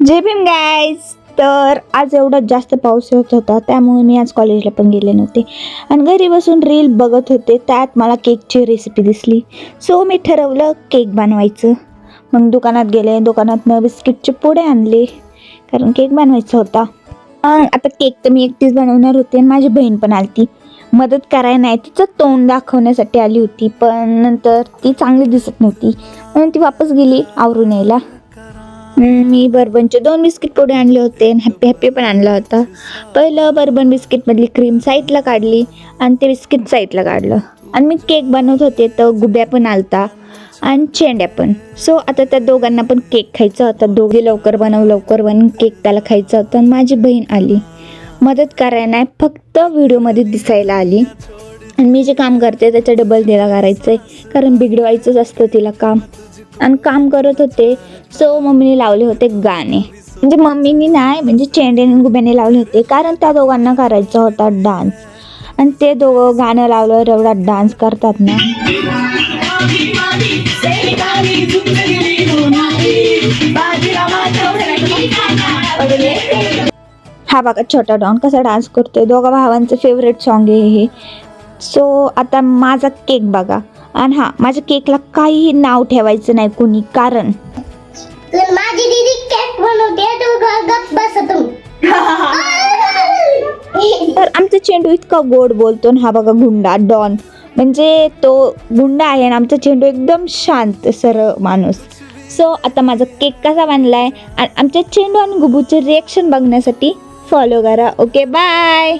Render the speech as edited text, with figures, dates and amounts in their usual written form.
जय Bhim guys. तर आज एवढा जास्त पाऊस होत होता त्यामुळे मी आज कॉलेजला पण गेले नव्हते आणि घरी बसून रील बघत होते. त्यात मला केकची रेसिपी दिसली. सो मी ठरवलं केक बनवायचं. मग दुकानात गेले, दुकानातनं बिस्किटचे पुडे आणले कारण केक बनवायचा होता. आता केक तर मी एकटीच बनवणार होते आणि माझी बहीण पण आली मदत करायला. नाही, तिचं तोंड दाखवण्यासाठी आली होती, पण नंतर ती चांगली दिसत नव्हती म्हणून ती वापस गेली आवरून यायला. मी बर्बनचे 2 बिस्किट पुडे आणले होते आणि हॅप्पी हॅप्पी पण आणला होता. पहिलं बर्बन बिस्किटमधली क्रीम साईडला काढली आणि ते बिस्किट साईडला काढलं आणि मी केक बनवत होते तर गुब्या पण आलता आणि चेंड्या पण. सो आता त्या दोघांना पण केक खायचा होता. दोघे लवकर बनव केक त्याला खायचा होता आणि माझी बहीण आली मदत करायला. नाही, फक्त व्हिडिओमध्ये दिसायला आली आणि मी जे काम करते त्याचं डबल तिला करायचं आहे कारण बिघडवायचंच असतं तिला काम. आणि काम करत होते सो मम्मीने लावले होते गाणे. म्हणजे मम्मीनी नाही, म्हणजे चेंड्याने आणि गुब्याने लावले होते कारण त्या दोघांना करायचा होता डान्स. आणि ते दोघं गाणं लावल्यावर एवढा डान्स करतात ना. हा बघा छोटा डॉन कसा डान्स करतोय. दोघा भावांचं फेवरेट सॉन्ग आहे हे. सो आता माझा केक बघा. आणि हा, माझ्या केकला काहीही नाव ठेवायचं नाही कोणी, कारण माझी दीदी केक बनवते तू गप्प बस तुम्ही. तर आमचा चेंडू इतका गोड बोलतो. हा बघा गुंडा डॉन, म्हणजे तो गुंडा आहे आणि आमचा चेंडू एकदम शांत सरळ माणूस. सो आता माझा केक कसा बनलाय आणि आमच्या चेंडू आणि गुबूचे रिएक्शन बघण्यासाठी फॉलो करा. Okay, bye.